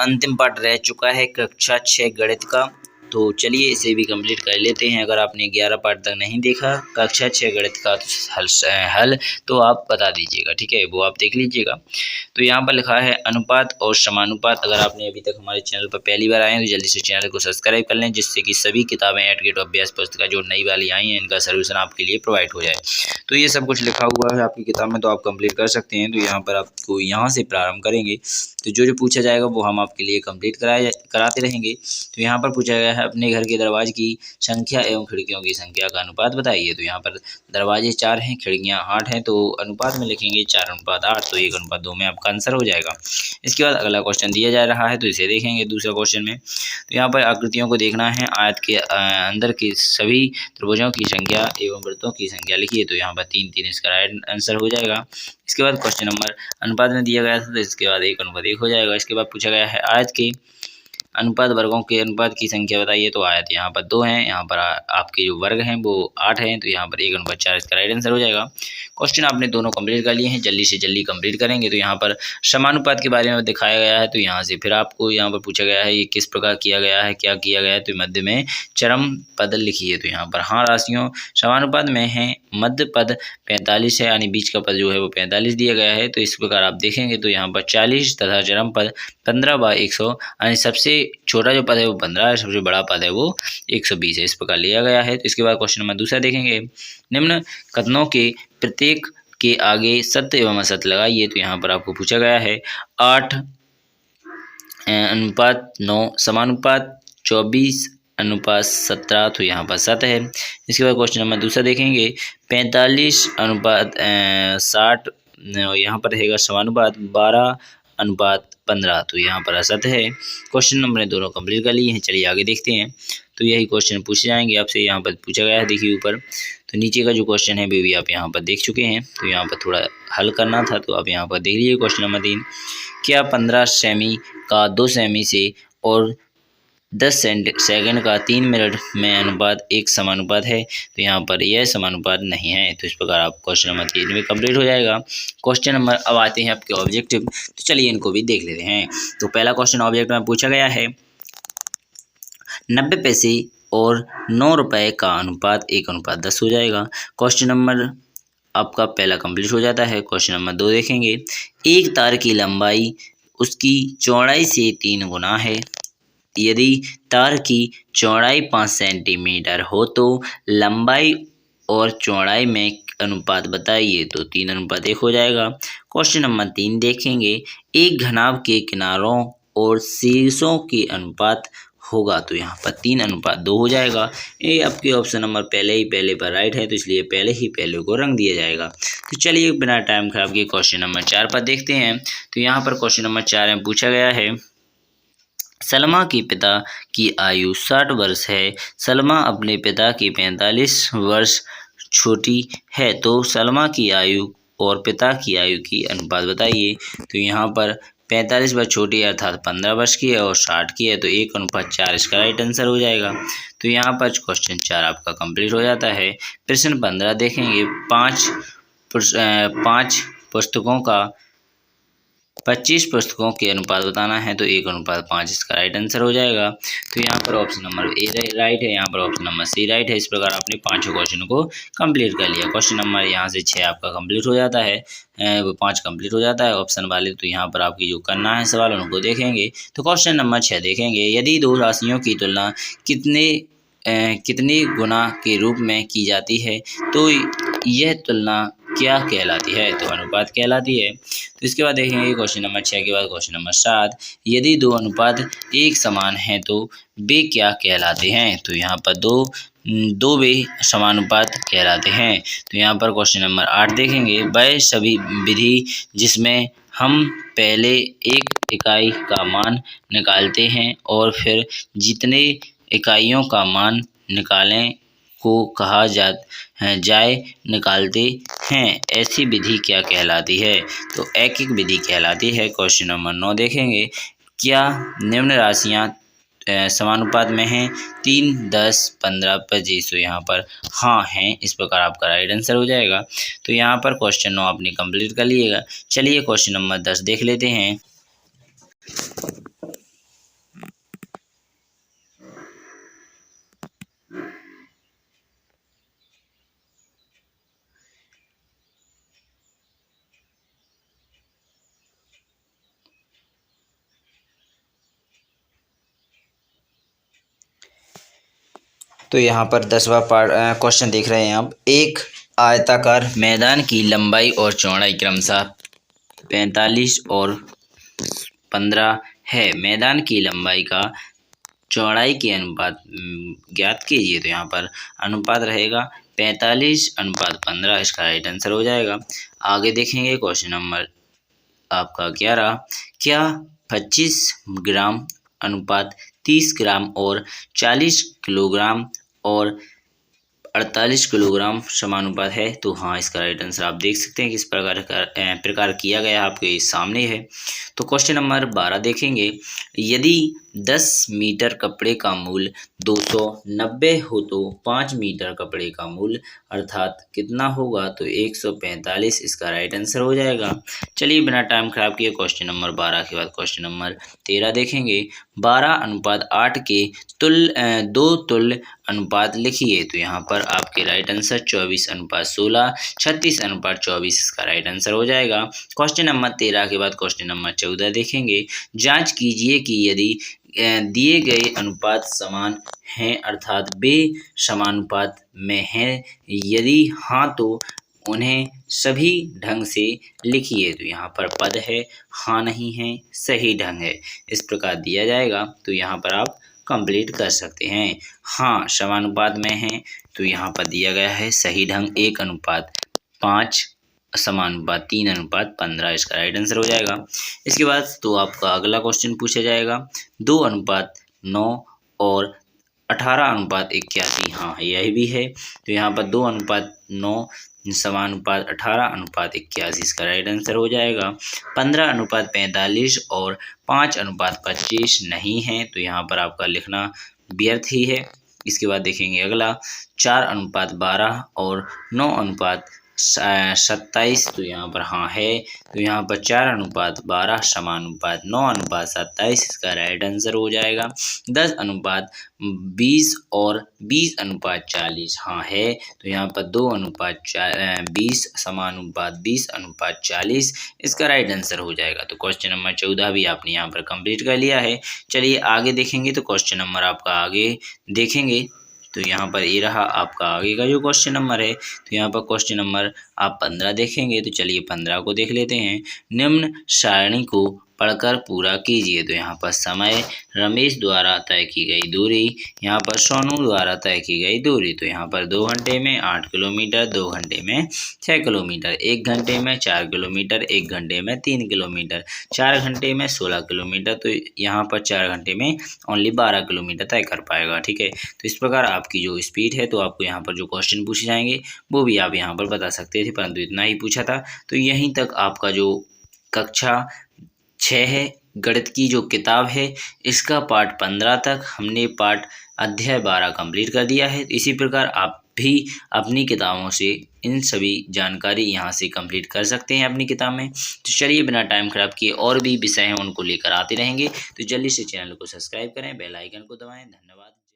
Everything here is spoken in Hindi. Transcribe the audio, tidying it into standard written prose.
अंतिम पार्ट रह चुका है कक्षा 6 गणित का। तो चलिए इसे भी कंप्लीट कर लेते हैं। अगर आपने 11 पार्ट तक नहीं देखा कक्षा 6 गणित का हल तो आप बता दीजिएगा, ठीक है, वो आप देख लीजिएगा। तो यहाँ पर लिखा है अनुपात और समानुपात। अगर आपने अभी तक हमारे चैनल पर पहली बार आए हैं तो जल्दी से चैनल को सब्सक्राइब कर लें, जिससे कि सभी किताबें एट अभ्यास पुस्तिका जो नई वाली आई हैं इनका सोल्यूशन आपके लिए प्रोवाइड हो जाए। तो ये सब कुछ लिखा हुआ है आपकी किताब में, तो आप कंप्लीट कर सकते हैं। तो यहाँ पर आपको यहाँ से प्रारंभ करेंगे तो जो पूछा जाएगा वो हम आपके लिए कंप्लीट कराते रहेंगे। तो यहाँ पर पूछा गया है अपने घर के दरवाजे की संख्या एवं खिड़कियों की संख्या का अनुपात बताइए। तो यहाँ पर दरवाजे 4 हैं, खिड़कियाँ 8 हैं, तो अनुपात में लिखेंगे 4:8, तो 1:2 में आपका आंसर हो जाएगा। इसके बाद अगला क्वेश्चन दिया जा रहा है तो इसे देखेंगे दूसरा क्वेश्चन में। तो यहाँ पर आकृतियों को देखना है, आयत के अंदर के सभी त्रिभुजों की संख्या एवं वृत्तों की संख्या लिखिए। तो यहाँ पर 3 इसका राइट आंसर हो जाएगा। इसके बाद क्वेश्चन नंबर अनुपात में दिया गया था, तो इसके बाद 1:1 हो जाएगा। इसके बाद पूछा गया है आयत के अनुपात वर्गों के अनुपात की संख्या बताइए। तो आयत यहाँ पर 2 हैं, यहाँ पर आपके जो वर्ग हैं वो 8 हैं, तो यहाँ पर 1:4 इसका राइट आंसर हो जाएगा। क्वेश्चन आपने दोनों कंप्लीट कर लिए हैं, जल्दी से जल्दी कंप्लीट करेंगे। तो यहाँ पर समानुपात के बारे में दिखाया गया है, तो यहाँ से फिर आपको यहाँ पर पूछा गया है ये किस प्रकार किया गया है, क्या किया गया है। तो मध्य में चरम पद लिखिए। तो यहाँ पर हाँ राशियों समानुपात में है, मध्य पद 45 है, यानी बीच का पद जो है वो 45 दिया गया है। तो इस प्रकार आप देखेंगे तो यहाँ पर 40 तथा चरम पद 15/100, यानी सबसे छोटा जो पद है वो 15 है, सबसे बड़ा पद है वो 120 है। इस प्रकार लिया गया है। तो इसके बाद क्वेश्चन नंबर दूसरा देखेंगे, निम्न कथनों के प्रत्येक के आगे सत्य एवं असत्य लगाइए। तो यहाँ पर आपको पूछा गया है 8:9 समानुपात 24:17, तो यहाँ पर सत्य है। इसके बाद क्वेश्चन नंबर दूसरा देखेंगे 45:60, यहाँ पर रहेगा समानुपात 12:15, तो यहाँ पर असत्य है। क्वेश्चन नंबर दोनों कंप्लीट कर लिए हैं, चलिए आगे देखते हैं। तो यही क्वेश्चन पूछे जाएंगे आपसे। यहाँ पर पूछा गया है देखिए ऊपर, तो नीचे का जो क्वेश्चन है वो भी आप यहाँ पर देख चुके हैं। तो यहाँ पर थोड़ा हल करना था, तो आप यहाँ पर देख लीजिए। क्वेश्चन नंबर 3, क्या 15 सेमी का 2 सेमी से और 10 सेकंड का 3 मिनट में अनुपात एक समानुपात है। तो यहाँ पर यह समानुपात नहीं है। तो इस प्रकार आप क्वेश्चन नंबर 3 में कंप्लीट हो जाएगा। क्वेश्चन नंबर अब आते हैं आपके ऑब्जेक्टिव, तो चलिए इनको भी देख लेते हैं। तो पहला क्वेश्चन ऑब्जेक्ट में पूछा गया है 90 पैसे और 9 रुपए का अनुपात 1:10 हो जाएगा। क्वेश्चन नंबर आपका पहला कंप्लीट हो जाता है। क्वेश्चन नंबर 2 देखेंगे, एक तार की लंबाई उसकी चौड़ाई से 3 गुना है। यदि तार की चौड़ाई 5 सेंटीमीटर हो तो लंबाई और चौड़ाई में अनुपात बताइए। तो 3:1 हो जाएगा। क्वेश्चन नंबर 3 देखेंगे, एक घनाभ के किनारों और शीर्षों के अनुपात होगा। तो यहाँ पर 3:2 हो जाएगा। ये आपके ऑप्शन नंबर पहले पर राइट है, तो इसलिए पहले को रंग दिया जाएगा। तो चलिए बिना टाइम खराब किए क्वेश्चन नंबर 4 पर देखते हैं। तो यहाँ पर क्वेश्चन नंबर 4 में पूछा गया है, सलमा के पिता की आयु 60 वर्ष है। सलमा अपने पिता की 45 वर्ष छोटी है, तो सलमा की आयु और पिता की आयु की अनुपात बताइए। तो यहाँ पर 45 वर्ष छोटी अर्थात 15 वर्ष की है और 60 की है, तो 1:4 इसका राइट आंसर हो जाएगा। तो यहाँ पर क्वेश्चन 4 आपका कंप्लीट हो जाता है। प्रश्न 15 देखेंगे, 5 पुस्तकों का 25 पुस्तकों के अनुपात बताना है। तो 1:5 इसका राइट आंसर हो जाएगा। तो यहाँ पर ऑप्शन नंबर ए राइट है, यहाँ पर ऑप्शन नंबर सी राइट है। इस प्रकार आपने 5 क्वेश्चन को कंप्लीट कर लिया। क्वेश्चन नंबर यहाँ से 6 आपका कंप्लीट हो जाता है, वो 5 कंप्लीट हो जाता है ऑप्शन वाले। तो यहाँ पर आपकी जो करना है सवाल उनको देखेंगे। तो क्वेश्चन नंबर 6 देखेंगे, यदि 2 राशियों की तुलना कितने गुना के रूप में की जाती है तो यह तुलना क्या कहलाती है। तो अनुपात कहलाती है। तो इसके बाद देखेंगे क्वेश्चन नंबर 6 के बाद क्वेश्चन नंबर 7, यदि 2 अनुपात एक समान हैं तो वे क्या कहलाते हैं। तो यहाँ पर दो वे समानुपात कहलाते हैं। तो यहाँ पर क्वेश्चन नंबर 8 देखेंगे, वह सभी विधि जिसमें हम पहले एक इकाई का मान निकालते हैं और फिर जितने इकाइयों का मान निकालें को कहा जाए निकालते हैं, ऐसी विधि क्या कहलाती है। तो एक विधि कहलाती है। क्वेश्चन नंबर 9 देखेंगे, क्या निम्न राशियां समानुपात में हैं 3, 10, 15, 25। तो यहाँ पर हाँ हैं, इस प्रकार आपका राइट आंसर हो जाएगा। तो यहाँ पर क्वेश्चन 9 आपने कंप्लीट कर लिएगा। चलिए क्वेश्चन नंबर 10 देख लेते हैं। तो यहाँ पर 10वां क्वेश्चन देख रहे हैं आप। एक आयताकार मैदान की लंबाई और चौड़ाई क्रमशः 45 और 15 है। मैदान की लंबाई का चौड़ाई के अनुपात ज्ञात कीजिए। तो यहाँ पर अनुपात रहेगा 45:15, इसका राइट आंसर हो जाएगा। आगे देखेंगे क्वेश्चन नंबर आपका 11। क्या 25 ग्राम अनुपात 30 ग्राम और 40 किलोग्राम और 48 किलोग्राम समानुपात है? तो हाँ, इसका राइट आंसर आप देख सकते हैं किस प्रकार किया गया आपके सामने है। तो क्वेश्चन नंबर 12 देखेंगे। यदि 10 मीटर कपड़े का मूल्य 290 हो तो 5 मीटर कपड़े का मूल्य अर्थात कितना होगा? तो 145, इसका राइट आंसर हो जाएगा। चलिए बिना टाइम खराब किए क्वेश्चन नंबर 12 के बाद क्वेश्चन नंबर 13 देखेंगे। 12:8 के दो तुल्य अनुपात लिखिए। तो यहाँ पर आपके राइट आंसर 24:16, 36:24, इसका राइट आंसर हो जाएगा। क्वेश्चन नंबर 13 के बाद क्वेश्चन नंबर 14 देखेंगे। जांच कीजिए कि यदि दिए गए अनुपात समान हैं अर्थात वे समानुपात में हैं, यदि हाँ तो उन्हें सभी ढंग से लिखिए। तो यहाँ पर पद है, हाँ नहीं है, सही ढंग है, इस प्रकार दिया जाएगा। तो यहाँ पर आप कंप्लीट कर सकते हैं। हाँ समानुपात में है तो यहाँ पर दिया गया है सही ढंग 1:5, समानुपात 3:15, इसका राइट आंसर हो जाएगा। इसके बाद तो आपका अगला क्वेश्चन पूछा जाएगा 2:9 और 18:81। हाँ यही भी है। तो यहाँ पर 2:9 समानुपात 18:81, इसका राइट आंसर हो जाएगा। 15:45 और 5:25 नहीं है तो यहाँ पर आपका लिखना व्यर्थ ही है। इसके बाद देखेंगे अगला 4:12 और 9:27। तो यहाँ पर हाँ है। तो यहाँ पर 4:12 समानुपात 9:27, इसका राइट आंसर हो जाएगा। 10:20 और 20:40 हाँ है। तो यहाँ पर 2:20 समानुपात 20:40, इसका राइट आंसर हो जाएगा। तो क्वेश्चन नंबर 14 भी आपने यहाँ पर कंप्लीट कर लिया है। चलिए आगे देखेंगे। तो क्वेश्चन नंबर आपका आगे देखेंगे तो यहाँ पर ये रहा आपका आगे का जो क्वेश्चन नंबर है। तो यहाँ पर क्वेश्चन नंबर आप 15 देखेंगे। तो चलिए 15 को देख लेते हैं। निम्न सारणी को पढ़कर पूरा कीजिए। तो यहाँ पर समय रमेश द्वारा तय की गई दूरी, यहाँ पर सोनू द्वारा तय की गई दूरी। तो यहाँ पर 2 घंटे में 8 किलोमीटर, 2 घंटे में 6 किलोमीटर, 1 घंटे में 4 किलोमीटर, 1 घंटे में 3 किलोमीटर, 4 घंटे में 16 किलोमीटर। तो यहाँ पर 4 घंटे में ओनली 12 किलोमीटर तय कर पाएगा। ठीक है। तो इस प्रकार आपकी जो स्पीड है, तो आपको यहाँ पर जो क्वेश्चन पूछे जाएंगे वो भी आप यहाँ पर बता सकते थे, परंतु इतना ही पूछा था। तो यहीं तक आपका जो कक्षा 6 है गणित की जो किताब है, इसका पार्ट 15 तक हमने पार्ट अध्याय 12 कंप्लीट कर दिया है। इसी प्रकार आप भी अपनी किताबों से इन सभी जानकारी यहाँ से कंप्लीट कर सकते हैं अपनी किताब में। तो चलिए बिना टाइम खराब किए और भी विषय हैं उनको लेकर आते रहेंगे। तो जल्दी से चैनल को सब्सक्राइब करें, बेल आइकन को दबाएं। धन्यवाद।